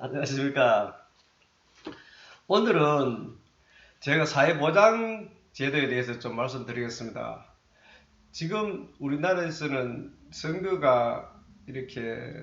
안녕하십니까. 오늘은 제가 사회보장제도에 대해서 좀 말씀드리겠습니다. 지금 우리나라에서는 선거가 이렇게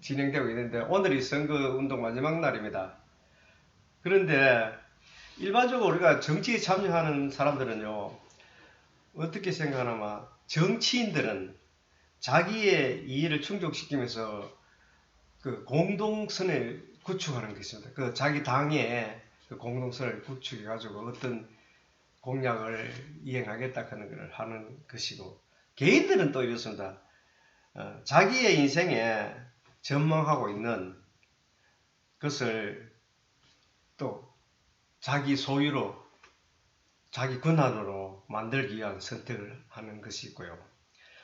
진행되고 있는데 오늘이 선거운동 마지막 날입니다. 그런데 일반적으로 우리가 정치에 참여하는 사람들은요, 어떻게 생각하냐면 정치인들은 자기의 이해를 충족시키면서 그 공동선을 구축하는 것입니다. 그 자기 당의 그 공동선을 구축해 가지고 어떤 공약을 이행하겠다 하는 것을 하는 것이고, 개인들은 또 이렇습니다. 자기의 인생에 전망하고 있는 것을 또 자기 소유로, 자기 권한으로 만들기 위한 선택을 하는 것이 있고요.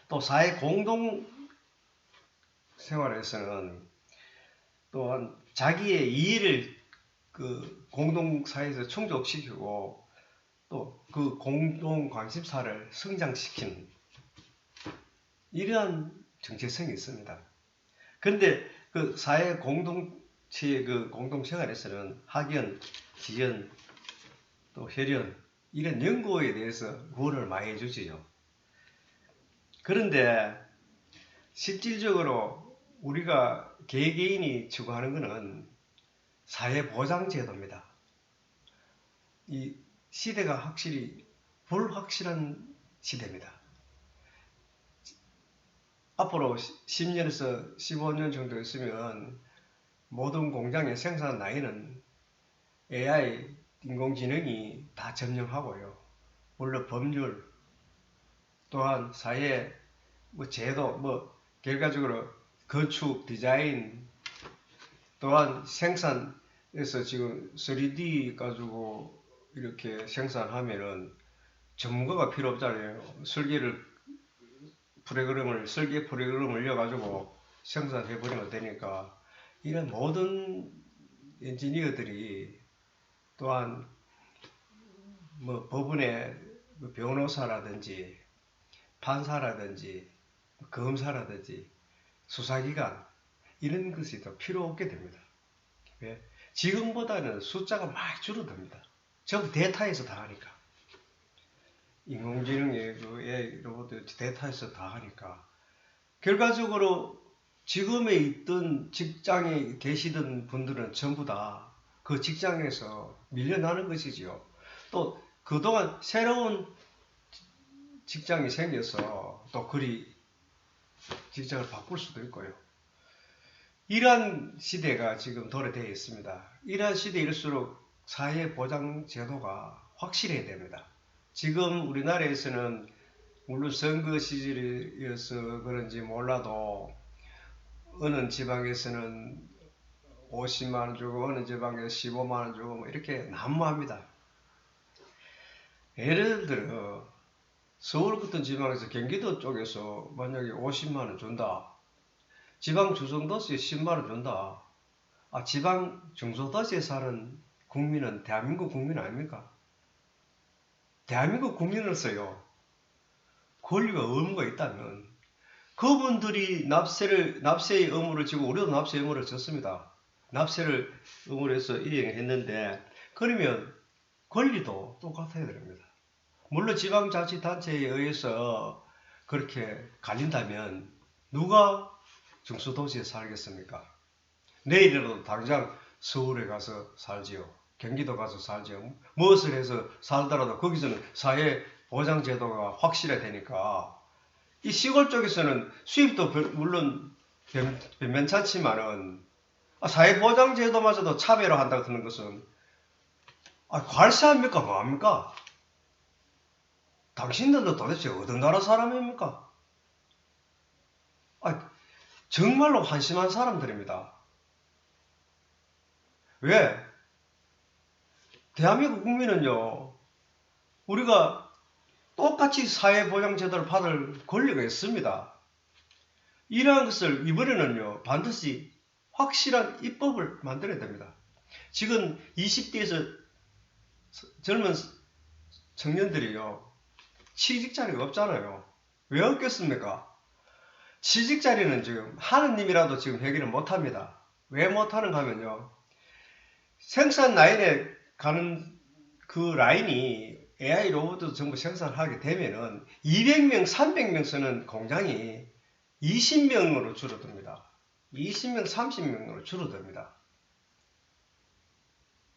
또 사회 공동 생활에서는 또한 자기의 이해를 그 공동사회에서 충족시키고 또 그 공동 관심사를 성장시키는 이러한 정체성이 있습니다. 그런데 그 사회 공동체의 그 공동생활에서는 학연, 지연, 또 혈연 이런 연고에 대해서 구원을 많이 해주지요. 그런데 실질적으로 우리가 개개인이 추구하는 것은 사회보장제도입니다. 이 시대가 확실히 불확실한 시대입니다. 앞으로 10년에서 15년 정도 있으면 모든 공장의 생산 라인은 AI, 인공지능이 다 점령하고요. 물론 법률, 또한 사회, 제도, 결과적으로 건축, 디자인, 또한 생산에서 지금 3D 가지고 이렇게 생산하면은 전문가가 필요 없잖아요. 설계 프로그램을 올려가지고 생산해버리면 되니까 이런 모든 엔지니어들이 또한 법원의 변호사라든지 판사라든지 검사라든지 수사기관 이런 것이 더 필요 없게 됩니다. 왜? 지금보다는 숫자가 많이 줄어듭니다. 전부 데이터에서 다 하니까. 인공지능의 그 AI 로봇 데이터에서 다 하니까. 결과적으로 지금에 있던 직장에 계시던 분들은 전부 다 그 직장에서 밀려나는 것이지요. 또 그동안 새로운 직장이 생겨서 또 그리 직장을 바꿀 수도 있고요. 이러한 시대가 지금 도래되어 있습니다. 이러한 시대일수록 사회보장제도가 확실해야 됩니다. 지금 우리나라에서는 물론 선거 시절이어서 그런지 몰라도 어느 지방에서는 50만원 주고 어느 지방에서 15만원 주고 이렇게 난무합니다. 예를 들어 서울 같은 지방에서 경기도 쪽에서 만약에 50만원 준다. 지방 주성도시에 10만원 준다. 지방 중소도시에 사는 국민은 대한민국 국민 아닙니까? 대한민국 국민으로서요. 권리가 의무가 있다면 그분들이 납세의 의무를 지고 우리도 납세의 의무를 졌습니다. 납세를 의무로 해서 이행했는데 그러면 권리도 똑같아야 됩니다. 물론 지방자치단체에 의해서 그렇게 갈린다면 누가 중소도시에 살겠습니까? 내일이라도 당장 서울에 가서 살지요. 경기도 가서 살지요. 무엇을 해서 살더라도 거기서는 사회보장제도가 확실해야 되니까 이 시골 쪽에서는 수입도 물론 변변찮지만은 사회보장제도마저도 차별화한다고 하는 것은 괄세합니까? 뭐합니까? 당신들도 도대체 어떤 나라 사람입니까? 정말로 한심한 사람들입니다. 왜? 대한민국 국민은요, 우리가 똑같이 사회보장제도를 받을 권리가 있습니다. 이러한 것을 이번에는요, 반드시 확실한 입법을 만들어야 됩니다. 지금 20대에서 젊은 청년들이요, 취직자리가 없잖아요. 왜 없겠습니까? 취직자리는 지금 하느님이라도 지금 해결을 못합니다. 왜 못하는가 하면요. 생산 라인에 가는 그 라인이 AI 로봇도 전부 생산하게 되면은 200명, 300명 쓰는 공장이 20명으로 줄어듭니다. 20명, 30명으로 줄어듭니다.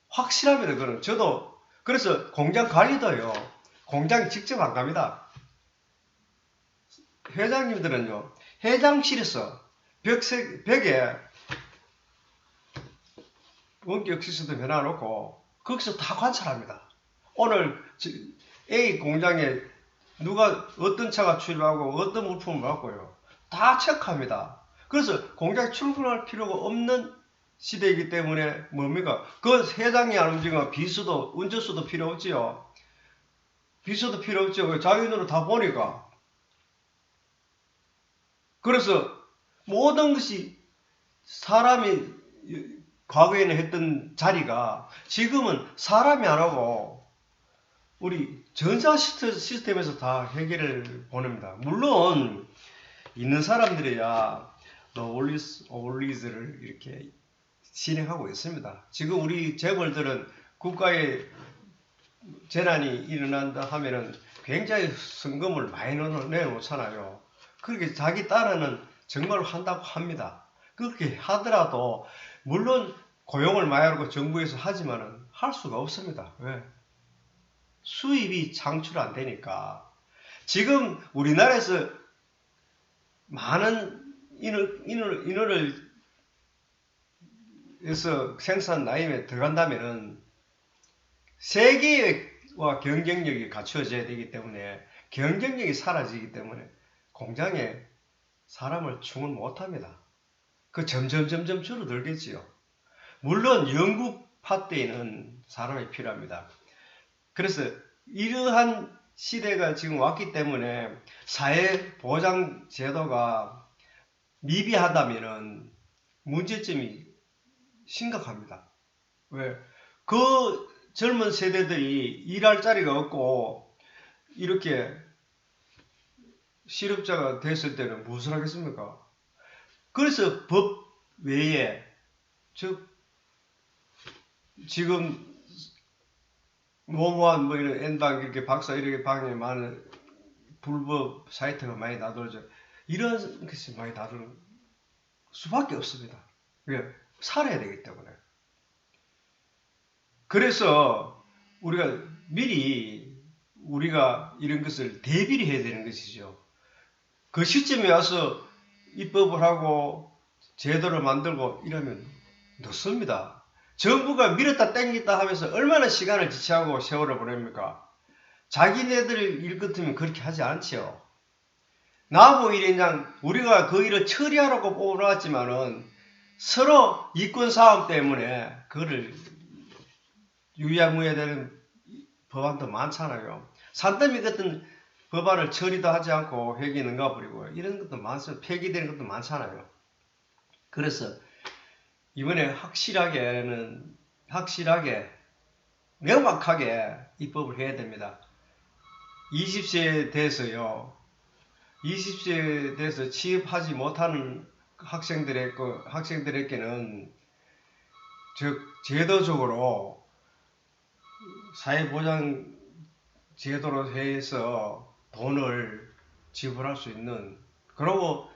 확실합니다. 그건 저도 그래서 공장 관리도요. 공장 직접 안 갑니다. 회장님들은요. 회장실에서 벽에 원격 시스템 해놔놓고 거기서 다 관찰합니다. 오늘 A 공장에 누가 어떤 차가 출발하고 어떤 물품을 받고요. 다 체크합니다. 그래서 공장에 출근할 필요가 없는 시대이기 때문에 뭡니까? 그 회장이 안 움직이면 비수도 운전수도 필요 없지요. 비수도 필요 없죠. 자기들은 다 보니까. 그래서 모든 것이 사람이 과거에는 했던 자리가 지금은 사람이 안 하고 우리 전자 시스템에서 다 해결을 보냅니다. 물론 있는 사람들이야 always를 이렇게 진행하고 있습니다. 지금 우리 재벌들은 국가에 재난이 일어난다 하면은 굉장히 성금을 많이 내놓잖아요. 그렇게 자기 딸은 정말 한다고 합니다. 그렇게 하더라도 물론 고용을 많이 하고 정부에서 하지만은 할 수가 없습니다. 왜? 수입이 창출 안 되니까. 지금 우리나라에서 많은 인원을 해서 생산 라인에 들어간다면은 세계와 경쟁력이 갖추어져야 되기 때문에 경쟁력이 사라지기 때문에 공장에 사람을 충원 못합니다. 그 점점 줄어들겠지요. 물론 영국파 때에는 사람이 필요합니다. 그래서 이러한 시대가 지금 왔기 때문에 사회보장 제도가 미비하다면은 문제점이 심각합니다. 왜? 그 젊은 세대들이 일할 자리가 없고 이렇게 실업자가 됐을 때는 무엇을 하겠습니까? 그래서 법 외에 즉 지금 모모한 뭐 이런 N방 이렇게 박사 이렇게 방에 많은 불법 사이트가 많이 나돌죠. 이런 것이 많이 다루는 수밖에 없습니다. 왜? 살아야 되기 때문에. 그래서 우리가 미리 우리가 이런 것을 대비를 해야 되는 것이죠. 그 시점에 와서 입법을 하고 제도를 만들고 이러면 늦습니다. 정부가 밀었다 땡겼다 하면서 얼마나 시간을 지체하고 세월을 보냅니까? 자기네들 일 같으면 그렇게 하지 않지요. 나보 일행장 우리가 그 일을 처리하라고 뽑아놨지만은 서로 이권 싸움 때문에 그거를 유야무야 되는 법안도 많잖아요. 산더미 같은 법안을 처리도 하지 않고 회기에 넘가버리고 이런 것도 많습니다. 폐기되는 것도 많잖아요. 그래서 이번에 확실하게 명확하게 입법을 해야 됩니다. 20세 돼서요. 20세 돼서 취업하지 못하는 학생들에게는 즉 제도적으로 사회보장 제도로 해서 돈을 지불할 수 있는 그리고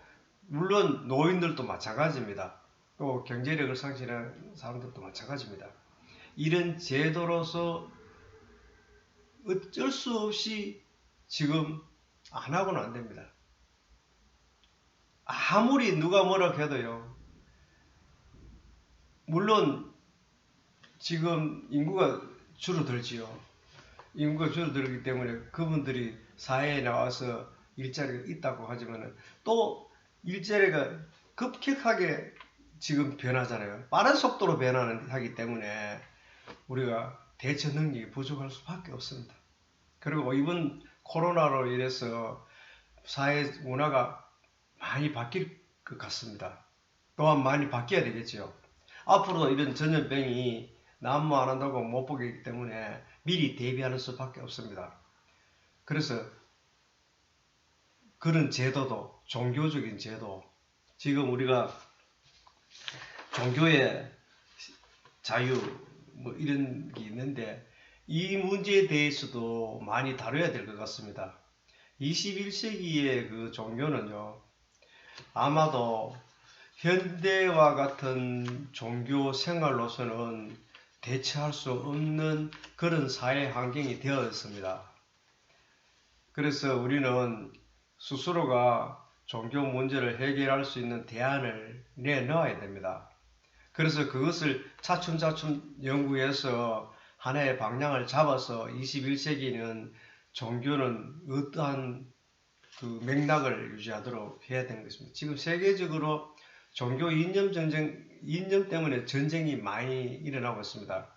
물론 노인들도 마찬가지입니다. 또 경제력을 상실한 사람들도 마찬가지입니다. 이런 제도로서 어쩔 수 없이 지금 안 하고는 안 됩니다. 아무리 누가 뭐라 해도요. 물론 지금 인구가 줄어들지요. 인구가 줄어들기 때문에 그분들이 사회에 나와서 일자리가 있다고 하지만 또 일자리가 급격하게 지금 변하잖아요. 빠른 속도로 변하기 때문에 우리가 대처 능력이 부족할 수밖에 없습니다. 그리고 이번 코로나로 인해서 사회 문화가 많이 바뀔 것 같습니다. 또한 많이 바뀌어야 되겠죠. 앞으로 이런 전염병이 난무 안 한다고 못 보기 때문에 미리 대비하는 수밖에 없습니다. 그래서 그런 제도도 종교적인 제도 지금 우리가 종교의 자유 뭐 이런 게 있는데 이 문제에 대해서도 많이 다뤄야 될 것 같습니다. 21세기의 그 종교는요, 아마도 현대와 같은 종교 생활로서는 대체할 수 없는 그런 사회 환경이 되었습니다. 그래서 우리는 스스로가 종교 문제를 해결할 수 있는 대안을 내놓아야 됩니다. 그래서 그것을 차츰차츰 연구해서 하나의 방향을 잡아서 21세기는 종교는 어떠한 그 맥락을 유지하도록 해야 되는 것입니다. 지금 세계적으로 종교 이념 때문에 전쟁이 많이 일어나고 있습니다.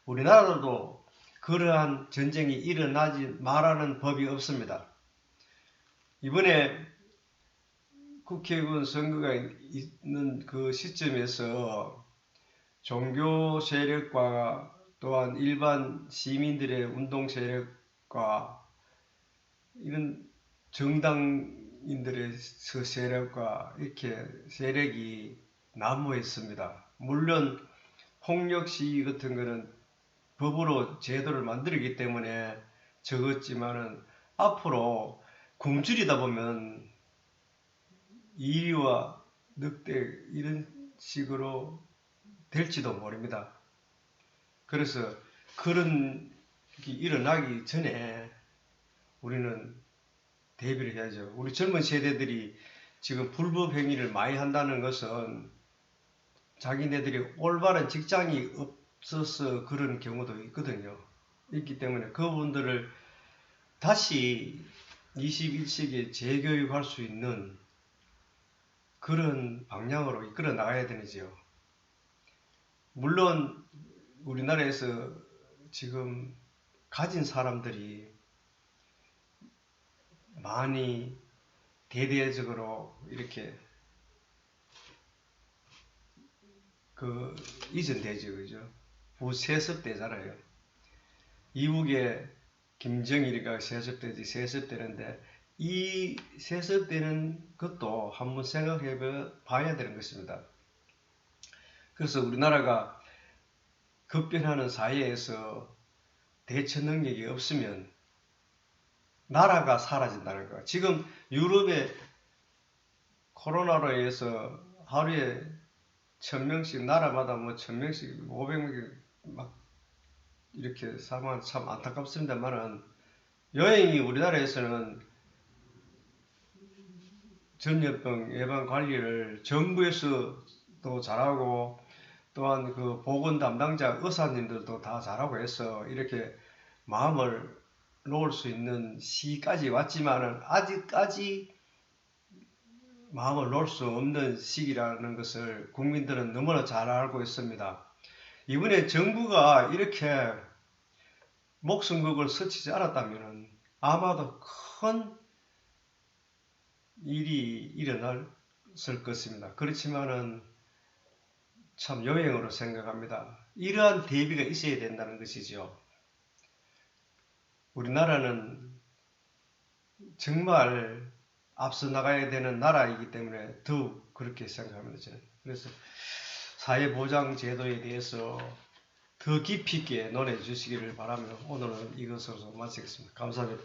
우리나라도 그러한 전쟁이 일어나지 말라는 법이 없습니다. 이번에 국회의원 선거가 있는 그 시점에서 종교 세력과 또한 일반 시민들의 운동 세력과 이런 정당인들의 세력과 이렇게 세력이 난무했습니다. 물론 폭력 시위 같은 거는 법으로 제도를 만들기 때문에 적었지만은 앞으로 굶주리다 보면 이리와 늑대 이런 식으로 될지도 모릅니다. 그래서 그런 게 일어나기 전에 우리는 대비를 해야죠. 우리 젊은 세대들이 지금 불법 행위를 많이 한다는 것은 자기네들이 올바른 직장이 없어서 그런 경우도 있거든요. 있기 때문에 그분들을 다시 21세기에 재교육할 수 있는 그런 방향으로 이끌어 나가야 되지요. 물론 우리나라에서 지금 가진 사람들이 많이 대대적으로 이렇게 그 이전되죠, 그죠? 부세습되잖아요. 이북에 김정일이가 세습되지 세습되는데 이 세습되는 것도 한번 생각해 봐야 되는 것입니다. 그래서 우리나라가 급변하는 사회에서 대처 능력이 없으면 나라가 사라진다는 거. 지금 유럽의 코로나로 인해서 하루에 1000명씩 나라마다 뭐 1000명씩 500명씩 막 이렇게 사망 참 안타깝습니다만은 여행이 우리나라에서는 전염병 예방 관리를 정부에서도 잘하고 또한 그 보건 담당자 의사님들도 다 잘하고 해서 이렇게 마음을 놓을 수 있는 시기까지 왔지만은 아직까지 마음을 놓을 수 없는 시기라는 것을 국민들은 너무나 잘 알고 있습니다. 이번에 정부가 이렇게 목숨 걸고 서치지 않았다면 아마도 큰 일이 일어났을 것입니다. 그렇지만은 참 요행으로 생각합니다. 이러한 대비가 있어야 된다는 것이죠. 우리나라는 정말 앞서 나가야 되는 나라이기 때문에 더욱 그렇게 생각합니다. 저는. 그래서 사회보장 제도에 대해서 더 깊이 있게 논해 주시기를 바라며 오늘은 이것으로 마치겠습니다. 감사합니다.